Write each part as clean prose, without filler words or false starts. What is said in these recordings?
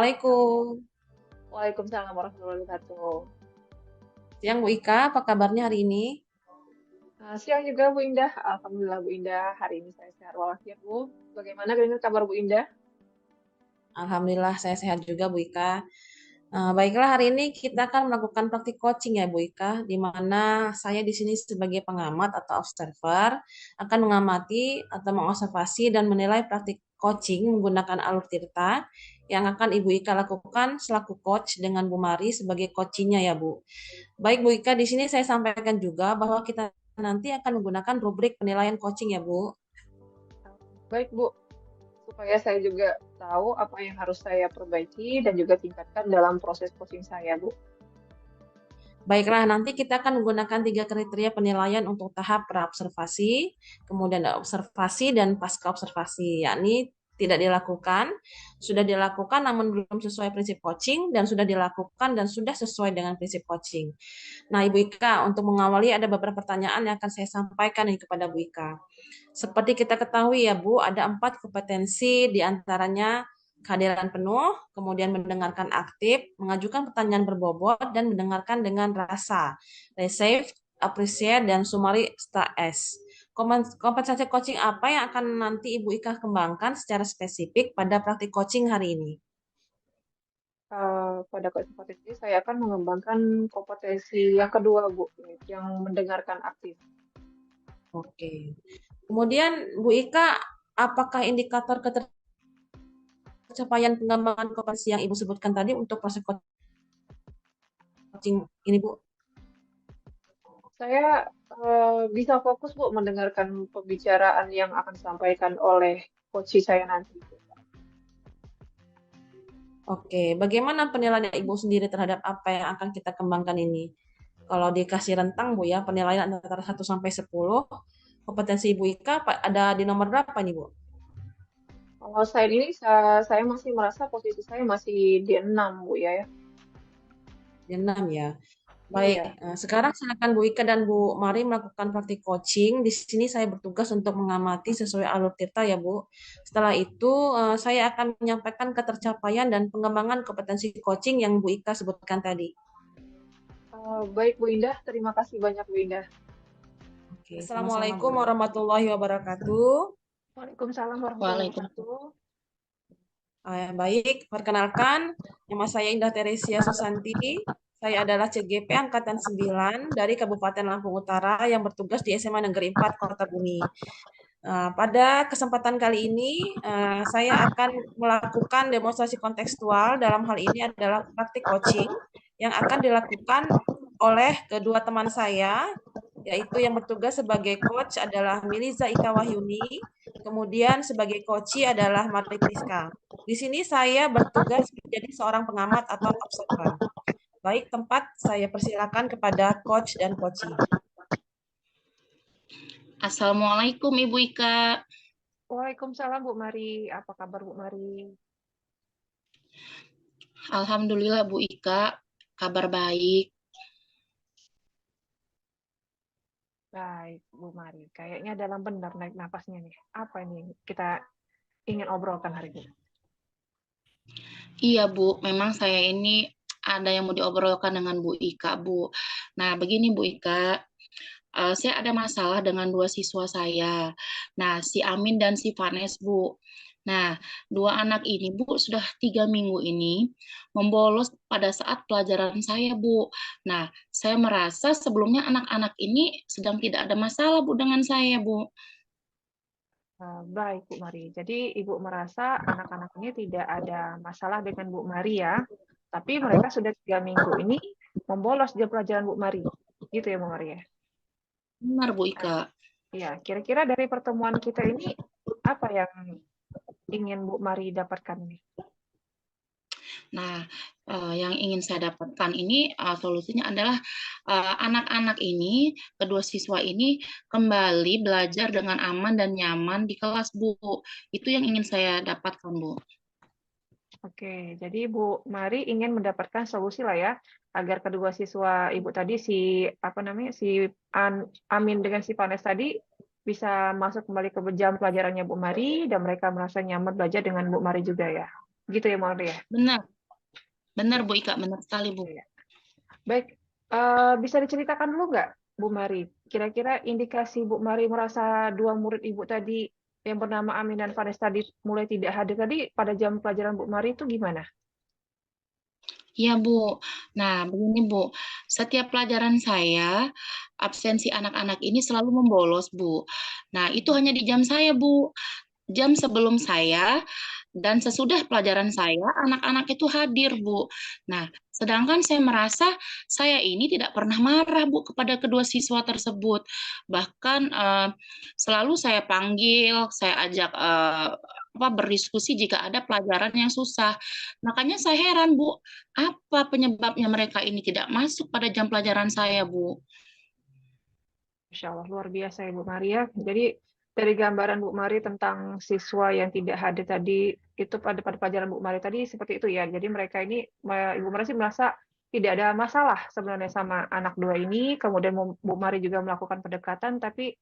Assalamualaikum. Waalaikumsalam warahmatullahi wabarakatuh. Siang Bu Ika, apa kabarnya hari ini? Siang juga Bu Indah. Alhamdulillah Bu Indah, hari ini saya sehat walafiat Bu. Bagaimana dengan kabar Bu Indah? Alhamdulillah saya sehat juga Bu Ika. Baiklah hari ini kita akan melakukan praktik coaching ya Bu Ika, di mana saya di sini sebagai pengamat atau observer akan mengamati atau mengobservasi dan menilai praktik coaching menggunakan alur tirta yang akan Ibu Ika lakukan selaku coach dengan Bu Mari sebagai coachingnya ya Bu. Baik Bu Ika, di sini saya sampaikan juga bahwa kita nanti akan menggunakan rubrik penilaian coaching ya Bu. Baik Bu, supaya saya juga tahu apa yang harus saya perbaiki dan juga tingkatkan dalam proses coaching saya Bu. Baiklah, nanti kita akan menggunakan 3 kriteria penilaian untuk tahap praobservasi, kemudian observasi dan pasca observasi, yakni tidak dilakukan, sudah dilakukan namun belum sesuai prinsip coaching, dan sudah dilakukan dan sudah sesuai dengan prinsip coaching. Nah, Ibu Ika, untuk mengawali ada beberapa pertanyaan yang akan saya sampaikan nih kepada Bu Ika. Seperti kita ketahui ya Bu, ada 4 kompetensi diantaranya kehadiran penuh, kemudian mendengarkan aktif, mengajukan pertanyaan berbobot, dan mendengarkan dengan rasa, receive, appreciate, dan summary S. Kompensasi coaching apa yang akan nanti Ibu Ika kembangkan secara spesifik pada praktik coaching hari ini? Pada kesempatan ini saya akan mengembangkan kompetensi yang kedua Bu, yang mendengarkan aktif. Oke. Kemudian Bu Ika, apakah indikator ketercapaian pengembangan kompetensi yang Ibu sebutkan tadi untuk proses coaching ini Bu? Saya bisa fokus Bu mendengarkan pembicaraan yang akan disampaikan oleh coach saya nanti. Oke, bagaimana penilaian Ibu sendiri terhadap apa yang akan kita kembangkan ini? Kalau dikasih rentang Bu ya, penilaian antara 1 sampai 10, kompetensi Ibu Ika ada di nomor berapa nih Bu? Kalau saat ini saya masih merasa posisi saya masih di 6 Bu ya. Di 6 ya. Baik, Iya. sekarang silakan Bu Ika dan Bu Mari melakukan praktik coaching. Di sini saya bertugas untuk mengamati sesuai alur tirta ya Bu. Setelah itu saya akan menyampaikan ketercapaian dan pengembangan kompetensi coaching yang Bu Ika sebutkan tadi. Baik Bu Indah, terima kasih banyak Bu Indah. Oke, Sama-sama Assalamualaikum Bu. warahmatullahi wabarakatuh. Waalaikumsalam warahmatullahi Waalaikumsalam. wabarakatuh. Baik, perkenalkan, nama saya Indah Teresia Susanti. Saya adalah CGP Angkatan 9 dari Kabupaten Lampung Utara yang bertugas di SMA Negeri 4 Kota Bumi. Pada kesempatan kali ini, saya akan melakukan demonstrasi kontekstual. Dalam hal ini adalah praktik coaching yang akan dilakukan oleh kedua teman saya, yaitu yang bertugas sebagai coach adalah Miliza Ika Wahyuni, kemudian sebagai coachee adalah Mari Priska. Di sini saya bertugas menjadi seorang pengamat atau observer. Baik, tempat saya persilakan kepada coach dan coachee. Assalamualaikum Ibu Ika. Waalaikumsalam Bu Mari. Apa kabar Bu Mari? Alhamdulillah Bu Ika, kabar baik. Baik Bu Mari. Kayaknya dalam benar naik napasnya nih. Apa ini kita ingin obrolkan hari ini? Iya Bu, memang saya ini ada yang mau diobrolkan dengan Bu Ika Bu. Nah begini Bu Ika, saya ada masalah dengan dua siswa saya. Nah si Amin dan si Vanes Bu. Nah, dua anak ini, Bu, sudah 3 minggu ini membolos pada saat pelajaran saya, Bu. Nah, saya merasa sebelumnya anak-anak ini sedang tidak ada masalah, Bu, dengan saya, Bu. Baik Bu Mari. Jadi Ibu merasa anak-anak ini tidak ada masalah dengan Bu Mari ya. Tapi mereka sudah 3 minggu ini membolos di pelajaran Bu Mari. Gitu ya Bu Mari ya. Benar, Bu Nah, Ika. ya, kira-kira dari pertemuan kita ini apa yang ingin Bu Mari dapatkan ini? Nah, yang ingin saya dapatkan ini solusinya adalah anak-anak ini, kedua siswa ini kembali belajar dengan aman dan nyaman di kelas, Bu. Itu yang ingin saya dapatkan, Bu. Oke, jadi Bu Mari ingin mendapatkan solusi lah ya, agar kedua siswa Ibu tadi si apa namanya si Amin dengan si Vanes tadi bisa masuk kembali ke jam pelajarannya Bu Mari dan mereka merasa nyaman belajar dengan Bu Mari juga ya. Gitu ya Bu Mari ya. Benar, Benar Bu Ika, benar sekali Bu. Iya. Baik, bisa diceritakan dulu nggak, Bu Mari? Kira-kira indikasi Bu Mari merasa dua murid Ibu tadi yang bernama Amin dan Vanes tadi mulai tidak hadir tadi pada jam pelajaran Bu Mari itu gimana? Iya Bu. Nah begini Bu, setiap pelajaran saya, absensi anak-anak ini selalu membolos Bu. Nah itu hanya di jam saya Bu. Jam sebelum saya dan sesudah pelajaran saya, anak-anak itu hadir, Bu. Nah, sedangkan saya merasa saya ini tidak pernah marah, Bu, kepada kedua siswa tersebut. Bahkan selalu saya panggil, saya ajak berdiskusi jika ada pelajaran yang susah. Makanya saya heran, Bu, apa penyebabnya mereka ini tidak masuk pada jam pelajaran saya, Bu? Masya Allah, luar biasa ya Bu Maria. Jadi dari gambaran Bu Mari tentang siswa yang tidak hadir tadi, itu pada pelajaran Bu Mari tadi seperti itu ya. Jadi mereka ini, Ibu Mari sih merasa tidak ada masalah sebenarnya sama anak dua ini. Kemudian Bu Mari juga melakukan pendekatan, tapi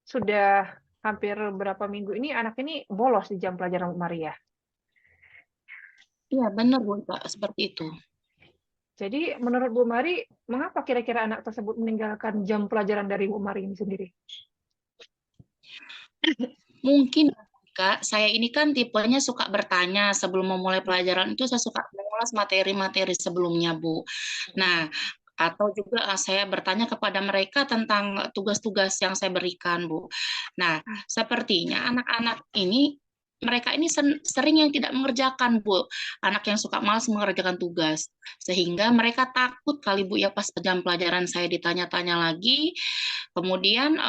sudah hampir berapa minggu ini anak ini bolos di jam pelajaran Bu Mari ya. Iya, benar, Bu, Kak, seperti itu. Jadi menurut Bu Mari, mengapa kira-kira anak tersebut meninggalkan jam pelajaran dari Bu Mari ini sendiri? Mungkin Kak, saya ini kan tipenya suka bertanya sebelum memulai pelajaran itu saya suka mengulas materi-materi sebelumnya, Bu. Nah, atau juga saya bertanya kepada mereka tentang tugas-tugas yang saya berikan, Bu. Nah, sepertinya anak-anak ini mereka ini sering yang tidak mengerjakan, Bu. Anak yang suka malas mengerjakan tugas. Sehingga mereka takut kali, Bu, ya pas jam pelajaran saya ditanya-tanya lagi. Kemudian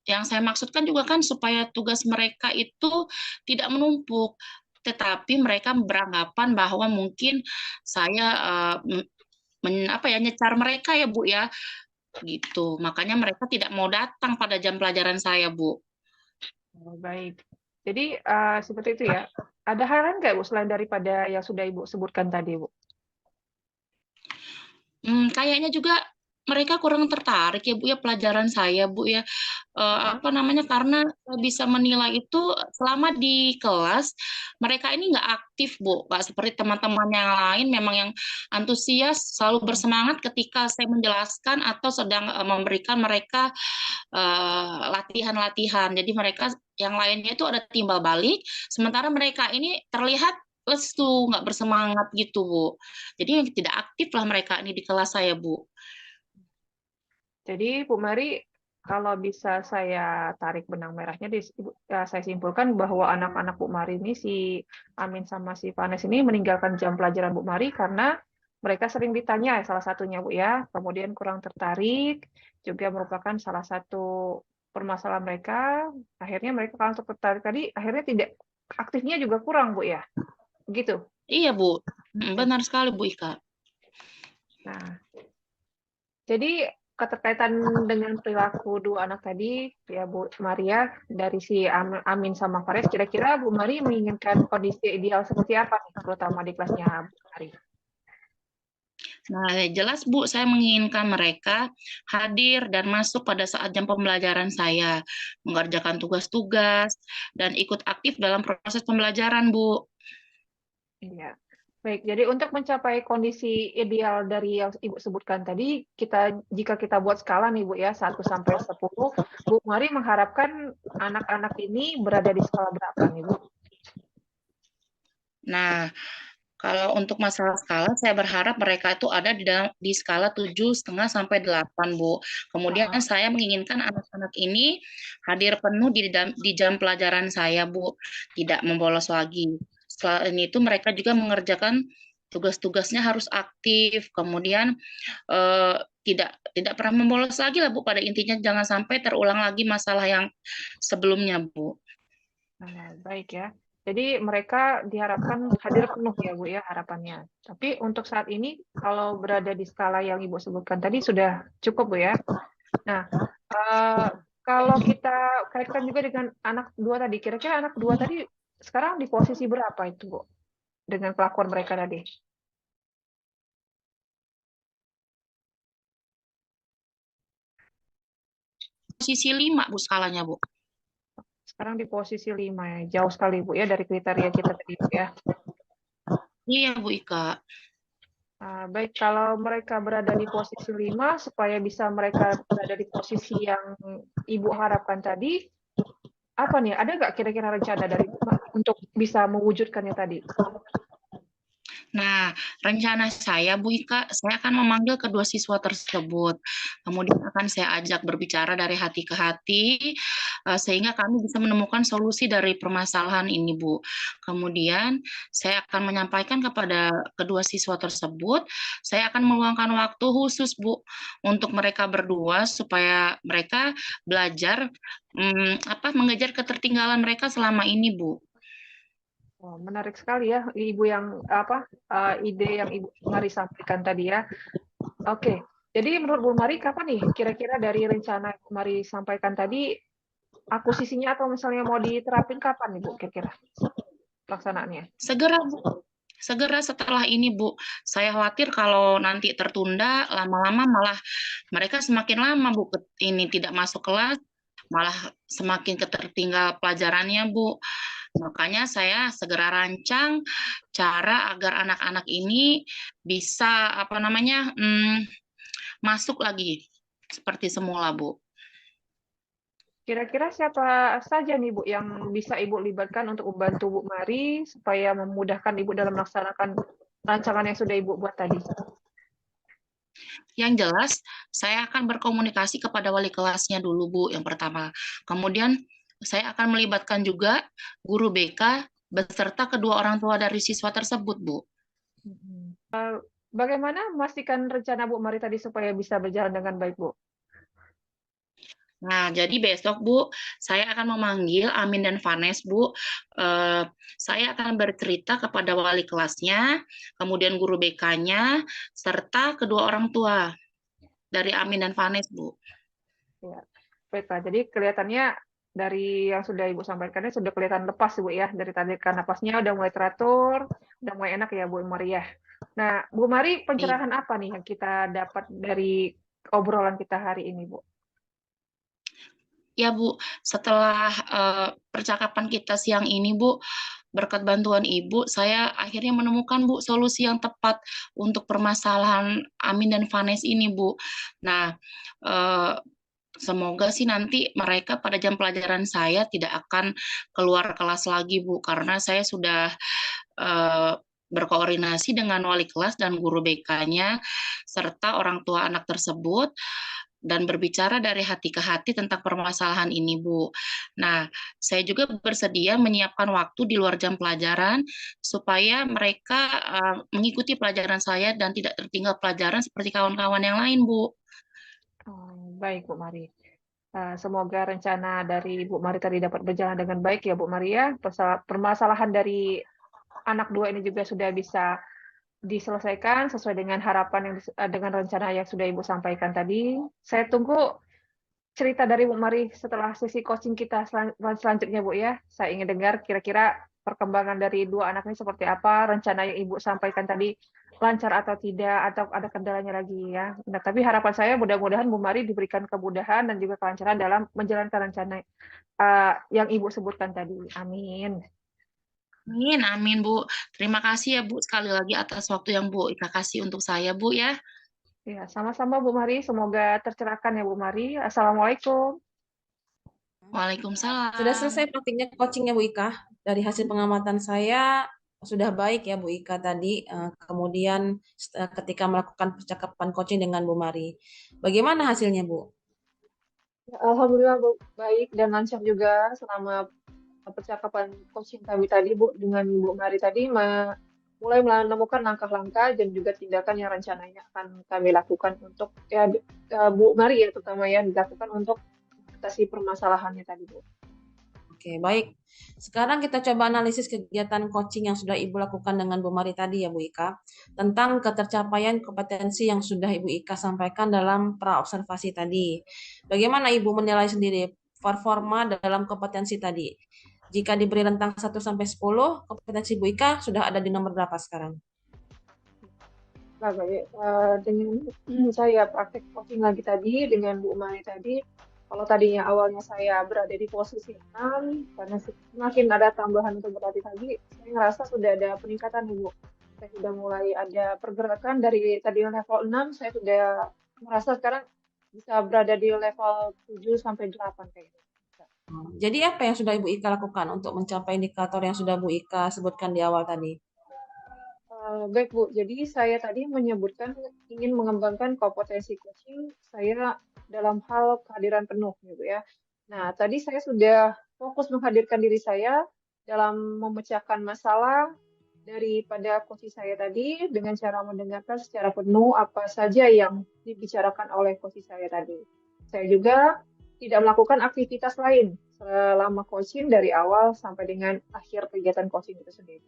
yang saya maksudkan juga kan supaya tugas mereka itu tidak menumpuk, tetapi mereka beranggapan bahwa mungkin saya nyecar mereka ya Bu ya, gitu. Makanya mereka tidak mau datang pada jam pelajaran saya Bu. Oh, baik. Jadi seperti itu ya. Ada hal lain nggak Bu selain daripada yang sudah Ibu sebutkan tadi Bu? Kayaknya juga mereka kurang tertarik ya Bu ya pelajaran saya Bu ya. Karena saya bisa menilai itu selama di kelas mereka ini nggak aktif Bu, nggak seperti teman-teman yang lain memang yang antusias selalu bersemangat ketika saya menjelaskan atau sedang memberikan mereka latihan-latihan. Jadi mereka yang lainnya itu ada timbal balik, sementara mereka ini terlihat lesu, nggak bersemangat gitu, Bu. Jadi yang tidak aktif lah mereka ini di kelas saya, Bu. Jadi Bu Mari, kalau bisa saya tarik benang merahnya, saya simpulkan bahwa anak-anak Bu Mari ini, si Amin sama si Vanes ini meninggalkan jam pelajaran Bu Mari karena mereka sering ditanya salah satunya Bu ya, kemudian kurang tertarik, juga merupakan salah satu permasalahan mereka. Akhirnya mereka kalau tertarik tadi, akhirnya tidak aktifnya juga kurang Bu ya, begitu. Iya, Bu. Benar sekali, Bu Ika. Nah, jadi keterkaitan dengan perilaku dua anak tadi, ya Bu Maria, dari si Amin sama Faris, kira-kira Bu Mari menginginkan kondisi ideal seperti apa nih, terutama di kelasnya Bu Mari? Nah, jelas Bu, saya menginginkan mereka hadir dan masuk pada saat jam pembelajaran saya, mengerjakan tugas-tugas, dan ikut aktif dalam proses pembelajaran, Bu. Iya. Baik, jadi untuk mencapai kondisi ideal dari yang Ibu sebutkan tadi, jika kita buat skala nih Bu ya, 1 sampai 10, Bu Mari mengharapkan anak-anak ini berada di skala berapa nih Bu? Nah, kalau untuk masalah skala, saya berharap mereka itu ada di skala 7,5 sampai 8, Bu. Kemudian saya menginginkan anak-anak ini hadir penuh di jam pelajaran saya, Bu. Tidak membolos lagi. Selain itu, mereka juga mengerjakan tugas-tugasnya harus aktif. Kemudian eh, tidak pernah membolos lagi lah, Bu. Pada intinya jangan sampai terulang lagi masalah yang sebelumnya, Bu. Nah, baik ya. Jadi mereka diharapkan hadir penuh ya Bu ya harapannya. Tapi untuk saat ini kalau berada di skala yang Ibu sebutkan tadi sudah cukup Bu ya. Nah, kalau kita kaitkan juga dengan anak dua tadi, kira-kira anak dua tadi sekarang di posisi berapa itu Bu dengan kelakuan mereka tadi? Posisi 5, Bu, skalanya, Bu. Sekarang di posisi 5 ya. Jauh sekali Bu ya dari kriteria kita tadi Bu ya. Iya, Bu Ika. Baik, kalau mereka berada di posisi 5, supaya bisa mereka berada di posisi yang Ibu harapkan tadi, apa nih? Ada nggak kira-kira rencana dari untuk bisa mewujudkannya tadi? Nah, rencana saya, Bu Ika, saya akan memanggil kedua siswa tersebut. Kemudian akan saya ajak berbicara dari hati ke hati, sehingga kami bisa menemukan solusi dari permasalahan ini, Bu. Kemudian, saya akan menyampaikan kepada kedua siswa tersebut, saya akan meluangkan waktu khusus, Bu, untuk mereka berdua, supaya mereka belajar mengejar ketertinggalan mereka selama ini, Bu. Oh, menarik sekali ya, Ibu yang ide yang Ibu Mari sampaikan tadi ya. Oke, jadi menurut Bu Mari kapan nih kira-kira dari rencana Ibu Mari sampaikan tadi akuisisinya atau misalnya mau diterapin kapan nih Bu kira-kira pelaksanaannya? Segera, Bu. Segera setelah ini, Bu. Saya khawatir kalau nanti tertunda, lama-lama malah mereka semakin lama, Bu, ini tidak masuk kelas, malah semakin ketertinggal pelajarannya, Bu. Makanya saya segera rancang cara agar anak-anak ini bisa masuk lagi seperti semula, Bu. Kira-kira siapa saja nih Bu yang bisa Ibu libatkan untuk membantu Bu Mari supaya memudahkan Ibu dalam melaksanakan rancangan yang sudah Ibu buat tadi? Yang jelas, saya akan berkomunikasi kepada wali kelasnya dulu, Bu, yang pertama. Kemudian, saya akan melibatkan juga guru BK beserta kedua orang tua dari siswa tersebut, Bu. Bagaimana memastikan rencana Bu Mari tadi supaya bisa berjalan dengan baik, Bu? Nah, jadi besok, Bu, saya akan memanggil Amin dan Vanes, Bu. Saya akan bercerita kepada wali kelasnya, kemudian guru BK-nya, serta kedua orang tua dari Amin dan Vanes, Bu. Ya, baik Pak. Jadi kelihatannya dari yang sudah Ibu sampaikannya sudah kelihatan lepas, Bu ya. Dari tadi kan napasnya udah mulai teratur, udah mulai enak ya, Bu Mari ya. Nah, Bu Mari, pencerahan apa nih yang kita dapat dari obrolan kita hari ini, Bu? Ya, Bu, setelah percakapan kita siang ini, Bu, berkat bantuan Ibu, saya akhirnya menemukan, Bu, solusi yang tepat untuk permasalahan Amin dan Vanes ini, Bu. Nah, eh, semoga sih nanti mereka pada jam pelajaran saya tidak akan keluar kelas lagi, Bu, karena saya sudah eh, berkoordinasi dengan wali kelas dan guru BK-nya serta orang tua anak tersebut dan berbicara dari hati ke hati tentang permasalahan ini, Bu. Nah, saya juga bersedia menyiapkan waktu di luar jam pelajaran supaya mereka mengikuti pelajaran saya dan tidak tertinggal pelajaran seperti kawan-kawan yang lain, Bu. Baik, Bu Mari. Semoga rencana dari Bu Mari tadi dapat berjalan dengan baik ya, Bu Mari ya. Permasalahan dari anak dua ini juga sudah bisa diselesaikan sesuai dengan harapan dengan rencana yang sudah Ibu sampaikan tadi. Saya tunggu cerita dari Bu Mari setelah sesi coaching kita selanjutnya, Bu ya. Saya ingin dengar kira-kira perkembangan dari dua anak ini seperti apa, rencana yang Ibu sampaikan tadi lancar atau tidak, atau ada kendalanya lagi ya. Nah, tapi harapan saya mudah-mudahan Bu Mari diberikan kemudahan dan juga kelancaran dalam menjalankan rencana yang Ibu sebutkan tadi. Amin. Amin, amin, Bu. Terima kasih ya, Bu, sekali lagi atas waktu yang Bu Ika kasih untuk saya, Bu, ya. Ya, sama-sama Bu Mari. Semoga tercerahkan ya Bu Mari. Assalamualaikum. Sudah Waalaikumsalam. selesai praktiknya coachingnya Bu Ika. Dari hasil pengamatan saya sudah baik ya Bu Ika tadi. Kemudian ketika melakukan percakapan coaching dengan Bu Mari. Bagaimana hasilnya Bu? Alhamdulillah Bu, baik dan lancar juga selama percakapan coaching kami tadi Bu dengan Bu Mari tadi mulai menemukan langkah-langkah dan juga tindakan yang rencananya akan kami lakukan untuk ya Bu Mari ya terutama yang dilakukan untuk atasi permasalahannya tadi Bu. Oke, baik. Sekarang kita coba analisis kegiatan coaching yang sudah Ibu lakukan dengan Bu Mari tadi ya Bu Ika. Tentang ketercapaian kompetensi yang sudah Ibu Ika sampaikan dalam praobservasi tadi. Bagaimana Ibu menilai sendiri performa dalam kompetensi tadi? Jika diberi rentang 1 sampai 10, kompetensi Bu Ika sudah ada di nomor berapa sekarang? Nah, baik. Dengan saya praktek coaching lagi tadi dengan Bu Mari tadi, kalau tadinya awalnya saya berada di posisi 6, karena semakin ada tambahan untuk berlatih lagi, saya ngerasa sudah ada peningkatan nih Bu. Saya sudah mulai ada pergerakan dari tadi level 6, saya sudah merasa sekarang bisa berada di level 7 sampai 8 kayaknya. Jadi apa yang sudah Ibu Ika lakukan untuk mencapai indikator yang sudah Bu Ika sebutkan di awal tadi? Baik Bu, jadi saya tadi menyebutkan ingin mengembangkan kompetensi coaching saya dalam hal kehadiran penuh gitu ya. Nah, tadi saya sudah fokus menghadirkan diri saya dalam memecahkan masalah daripada coaching saya tadi dengan cara mendengarkan secara penuh apa saja yang dibicarakan oleh coaching saya tadi. Saya juga tidak melakukan aktivitas lain selama coaching dari awal sampai dengan akhir kegiatan coaching itu sendiri.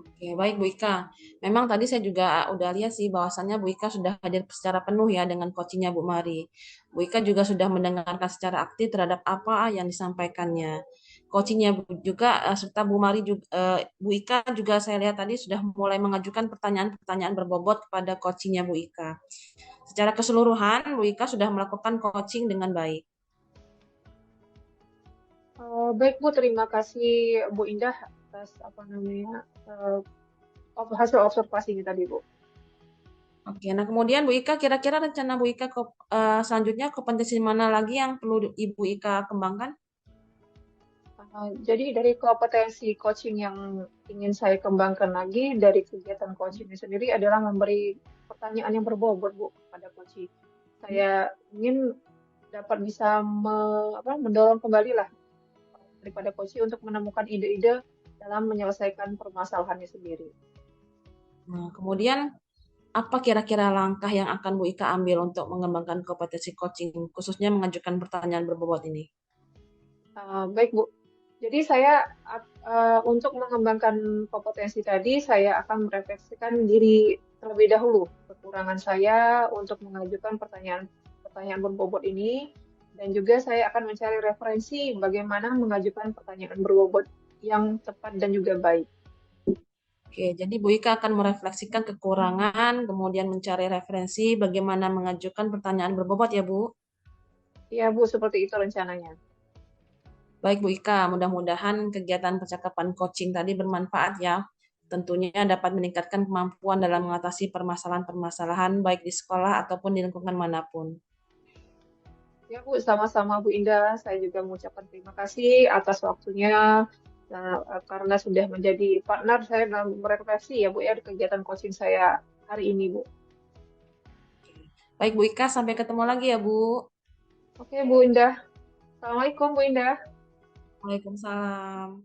Oke, baik Bu Ika. Memang tadi saya juga udah lihat sih bahwasannya Bu Ika sudah hadir secara penuh ya dengan coachingnya Bu Mari. Bu Ika juga sudah mendengarkan secara aktif terhadap apa yang disampaikannya. Coachingnya juga serta Bu Mari juga, Bu Ika juga saya lihat tadi sudah mulai mengajukan pertanyaan-pertanyaan berbobot kepada coachingnya Bu Ika. Secara keseluruhan Bu Ika sudah melakukan coaching dengan baik. Baik Bu, terima kasih Bu Indah atas apa namanya hasil observasinya tadi Bu. Oke, nah kemudian Bu Ika kira-kira rencana Bu Ika selanjutnya kompetensi mana lagi yang perlu Ibu Ika kembangkan? Jadi dari kompetensi coaching yang ingin saya kembangkan lagi dari kegiatan coaching ini sendiri adalah memberi pertanyaan yang berbobot Bu kepada coaching. Saya ingin dapat bisa mendorong kembali lah daripada coaching untuk menemukan ide-ide dalam menyelesaikan permasalahannya sendiri. Nah, kemudian apa kira-kira langkah yang akan Bu Ika ambil untuk mengembangkan kompetensi coaching, khususnya mengajukan pertanyaan berbobot ini? Baik Bu, jadi saya untuk mengembangkan kompetensi tadi, saya akan merefleksikan diri terlebih dahulu, kekurangan saya untuk mengajukan pertanyaan berbobot ini, dan juga saya akan mencari referensi bagaimana mengajukan pertanyaan berbobot yang tepat dan juga baik. Oke, jadi Bu Ika akan merefleksikan kekurangan, kemudian mencari referensi bagaimana mengajukan pertanyaan berbobot ya Bu? Ya Bu, seperti itu rencananya. Baik Bu Ika, mudah-mudahan kegiatan percakapan coaching tadi bermanfaat ya. Tentunya dapat meningkatkan kemampuan dalam mengatasi permasalahan-permasalahan baik di sekolah ataupun di lingkungan manapun. Ya Bu, sama-sama Bu Indah. Saya juga mengucapkan terima kasih atas waktunya. Nah, karena sudah menjadi partner saya dalam merefleksi ya Bu ya di kegiatan coaching saya hari ini Bu. Baik Bu Ika, sampai ketemu lagi ya Bu. Oke Bu Indah. Assalamualaikum Bu Indah. Waalaikumsalam.